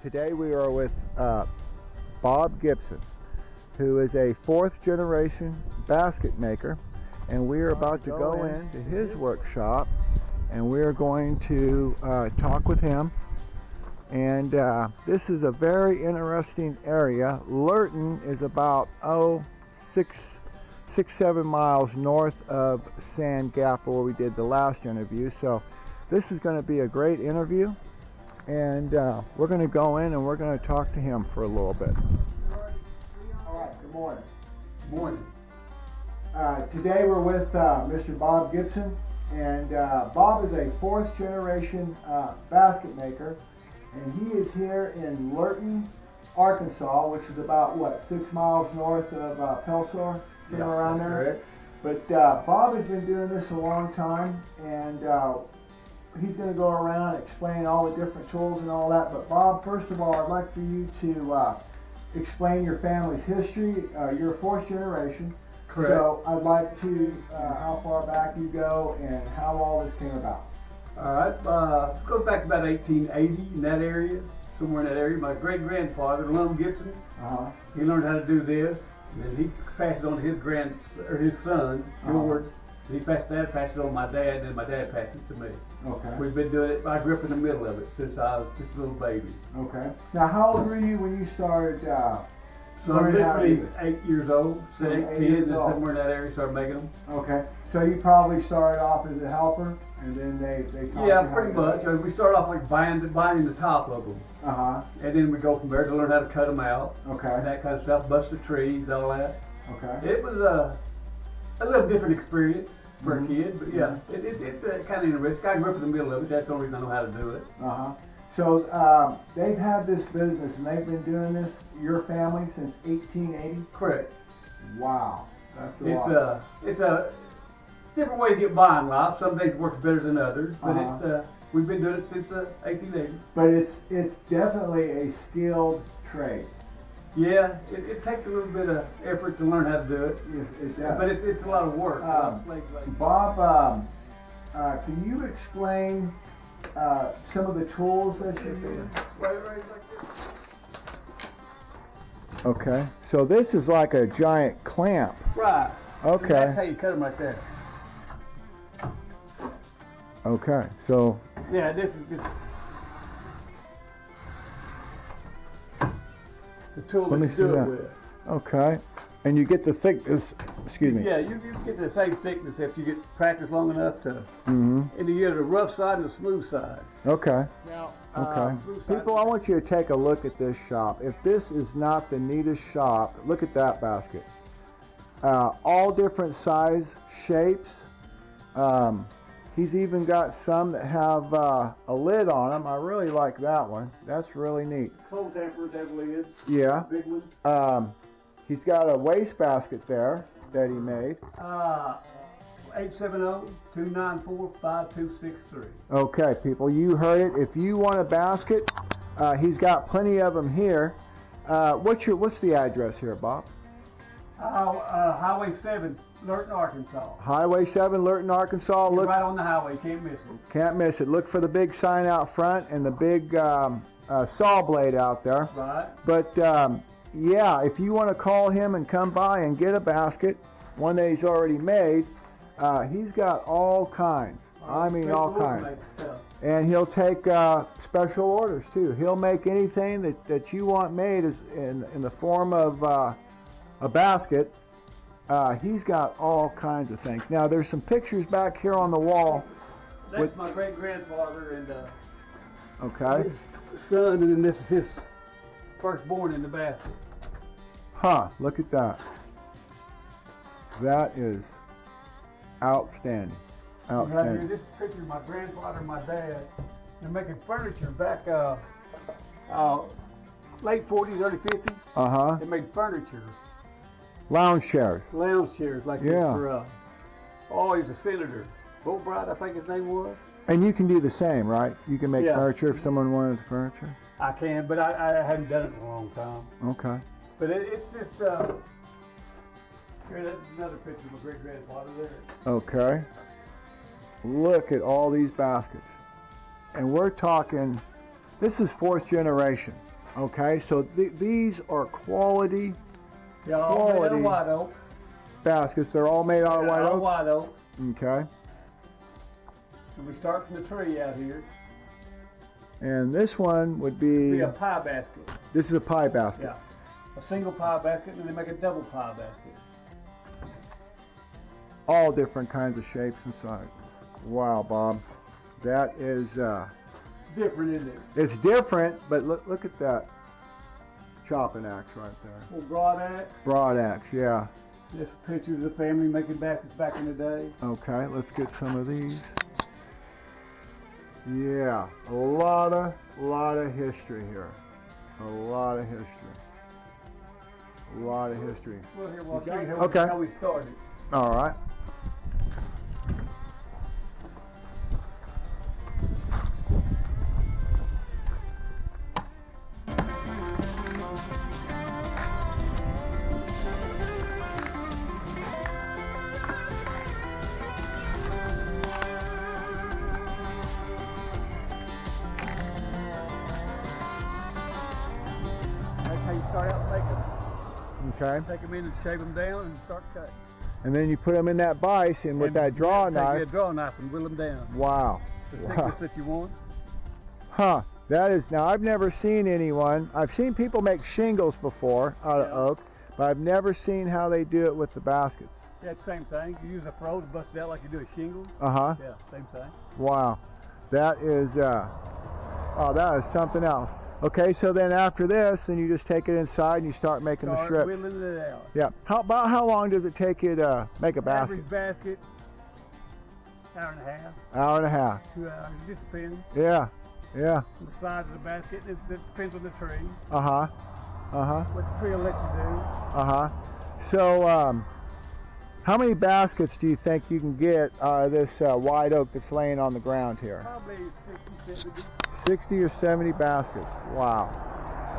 Today we are with Bob Gibson, who is a fourth generation basket maker, and we are about to go into his workshop and we are going to talk with him. And this is a very interesting area. Lurton is about 6-7 miles north of Sand Gap, where we did the last interview. So this is going to be a great interview, and we're going to go in and we're going to talk to him for a little bit. All right, good morning. Good morning. Today we're with Mr. Bob Gibson, and Bob is a fourth generation basket maker, and he is here in Lurton, Arkansas, which is about 6 miles north of Pelsor, somewhere around there. Correct. But Bob has been doing this a long time, and he's going to go around and explain all the different tools and all that. But Bob, first of all, I'd like for you to explain your family's history. You're a fourth generation. Correct. So I'd like to how far back you go and how all this came about. All right. Goes back to about 1880 in that area, somewhere in that area. My great-grandfather, Gibson, he learned how to do this, and then he passed it on to his son, George. He passed it on to my dad, and then my dad passed it to me. Okay. We've been doing it. I grew up in the middle of it since I was just a little baby. Okay. Now, how old were you when you started? So I'm literally 8 years old, 10, and old. somewhere in that area, started making them. Okay. So you probably started off as a helper, and then they taught you Yeah, how pretty to much. We started off like binding the top of them. And then we go from there to learn how to cut them out. Okay. And that kind of stuff, bust the trees, all that. Okay. It was a little different experience for a kid, but yeah, it's kind of interesting. I grew up in the middle of it. That's the only reason I know how to do it. So they've had this business, and they've been doing this, your family, since 1880? Correct. Wow. That's a lot. It's a different way to get by in life. Some days works better than others, but we've been doing it since the 1880s. But it's definitely a skilled trade. Yeah, it takes a little bit of effort to learn how to do it. Yes, it does. But it's a lot of work. Bob, can you explain some of the tools that you use? Right like this. Okay, so this is like a giant clamp. Right. Okay. That's how you cut them right there. Okay, so Yeah, this is just the tool let me that see you do that. it with. Okay, and you get the thickness. Excuse me. Yeah, you get the same thickness if you get practice long enough to. Mm-hmm. And you get the rough side and the smooth side. Okay. Now, Okay. smooth side. People, I want you to take a look at this shop. If this is not the neatest shop, look at that basket. All different size, shapes. He's even got some that have a lid on them. I really like that one. That's really neat. Clothes hampers have lids. Yeah. Big one. He's got a wastebasket there that he made. 870-294-5263. Okay, people, you heard it. If you want a basket, he's got plenty of them here. What's the address here, Bob? Highway 7, Lurton, Arkansas. Highway 7, Lurton, Arkansas. You're Look, right on the highway, can't miss it. can't miss it. Look for the big sign out front and the big saw blade out there. Right. But yeah, if you want to call him and come by and get a basket, one that he's already made, he's got all kinds. I mean, all kinds. And he'll take special orders too. He'll make anything that you want made is in the form of a basket. He's got all kinds of things. Now, there's some pictures back here on the wall. That's my great-grandfather and Okay. his son, and then this is his firstborn in the basket. Huh, look at that. That is outstanding. Right here, Outstanding. this is a picture of my grandfather and my dad. They're making furniture back late 40s, early 50s. They made furniture. Lounge chairs. Lounge chairs like this Yeah. for, he's a senator. Fulbright, I think his name was. And you can do the same, right? You can make Yeah. furniture if someone wanted furniture. I can, but I haven't done it in a long time. Okay. But it's just, here, that's another picture of my great-grandfather there. Okay. Look at all these baskets. And we're talking This is 4th generation. Okay, so these are quality. Yeah, all made out of white oak. Baskets. They're all made out of white oak. White oak. Okay. And we start from the tree out here. And this one would be a pie basket. This is a pie basket. Yeah. A single pie basket, and then they make a double pie basket. All different kinds of shapes and sizes. Wow, Bob. That is different, isn't it? It's different, but look at that chopping axe right there. Well, broad axe. Broad axe, yeah. Just pictures of the family making baskets back in the day. Okay, let's get some of these. Yeah, a lot of history here. A lot of history. A lot of history. Well, here we'll show you how we started. All right. That's how you start out making them. Okay. Take them in and shave them down and start cutting. And then you put them in that vise and with that draw knife. Take a draw knife and whittle them down. Wow. The thickness that you want. Huh. That is, now I've never seen anyone, I've seen people make shingles before out of oak, but I've never seen how they do it with the baskets. Yeah, same thing. You use a throw to bust it out like you do a shingle. Uh-huh. Yeah, same thing. Wow. That is, oh, that is something else. Okay, so then after this, then you just take it inside and you start making the strips. Whittling it out. Yeah. About how long does it take you to make a basket? Average basket, hour and a half. Hour and a half. 2 hours, it just depends. Yeah. Yeah. The size of the basket, it depends on the tree. Uh-huh. Uh-huh. What the tree will let you do. Uh-huh. So, how many baskets do you think you can get out of this white oak that's laying on the ground here? Probably 60, 70. 60 or 70 baskets. Wow.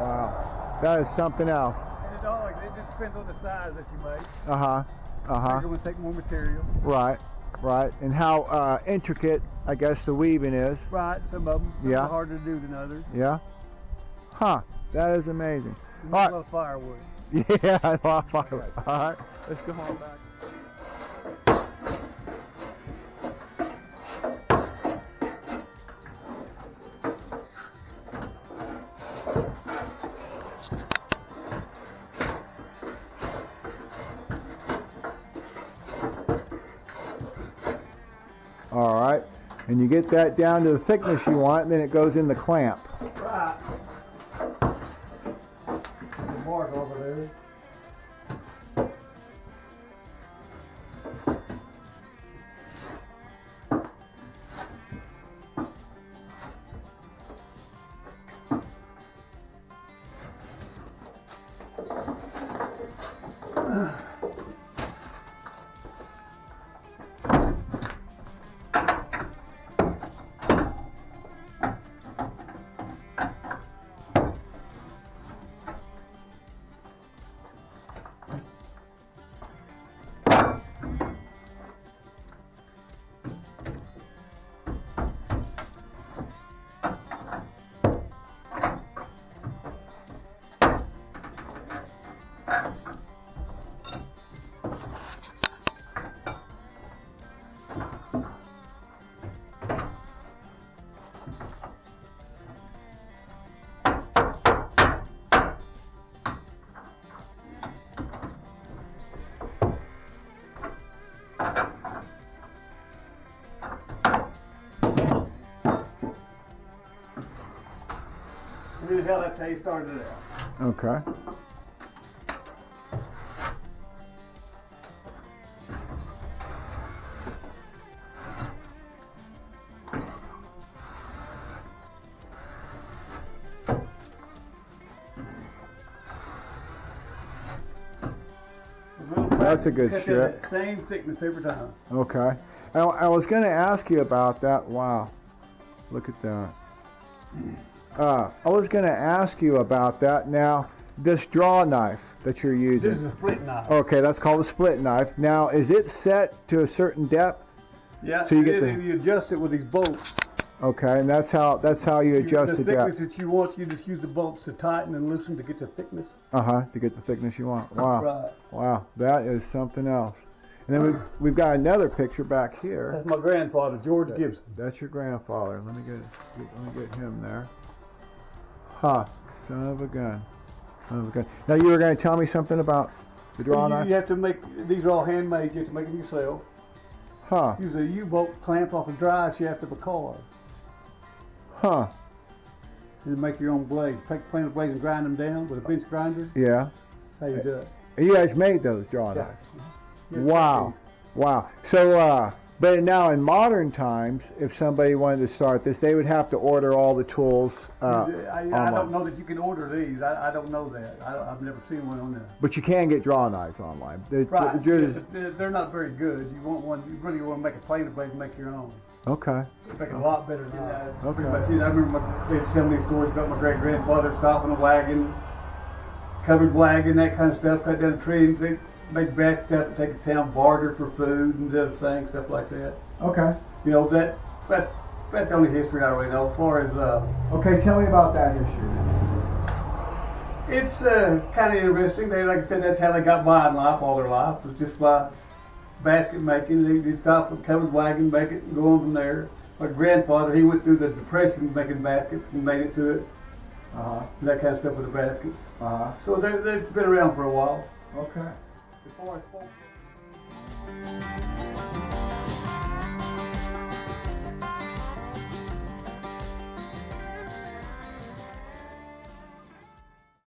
Wow. That is something else. And it just depends on the size that you make. Uh-huh. Uh-huh. Bigger ones take more material. Right. Right. And how intricate, I guess, the weaving is. Right. Some of them. Yeah. Are harder to do than others. Yeah. Huh. That is amazing. You need a lot of firewood. Yeah, a lot of firewood. All right. Let's go on back. All right, and you get that down to the thickness you want, and then it goes in the clamp. Right. The mark over there. And then that's how you started it out. Okay. That's a good strip. Same thickness every time. Okay. I was going to ask you about that. Wow. Look at that. I was going to ask you about that. Now, this draw knife that you're using. This is a split knife. Okay, that's called a split knife. Now, is it set to a certain depth? Yeah, so you you adjust it with these bolts. Okay, and that's how you adjusted the that. thickness that you want, you just use the bolts to tighten and loosen to get the thickness. To get the thickness you want. Wow. Right. Wow, that is something else. And then we've got another picture back here. That's my grandfather, George Gibson. That's your grandfather. Let me get him there. Huh, son of a gun. Son of a gun. Now you were going to tell me something about the draw knife? You have to make, these are all handmade, you have to make them yourself. Huh. Use a U-bolt clamp off a drive shaft of a car. Huh. And make your own blades. Take plain blades and grind them down with a bench grinder. Yeah. That's how you do it. And you guys made those draw knives? Yeah. Wow. Wow. So, but now in modern times, if somebody wanted to start this, they would have to order all the tools I don't know that you can order these. I don't know that. I've never seen one on there. But you can get draw knives online. Right. They're not very good. You want one, you really want to make a planer blade and make your own. Okay. Make it a lot better than that. Okay. I remember they had so many stories about my great-grandfather stopping a wagon, covered wagon, that kind of stuff, cut down a tree, and they made baskets out to take to town, barter for food and other things, stuff like that. Okay. You know, that's the only history I really know. As far as Okay, tell me about that history. it's kind of interesting. They, like I said, that's how they got by in life all their life, was just by basket making. They'd stop with a covered wagon, make it, and go on from there. My grandfather, he went through the Depression making baskets and made it to it. And that kind of stuff with the baskets. So they've been around for a while. Okay. As far as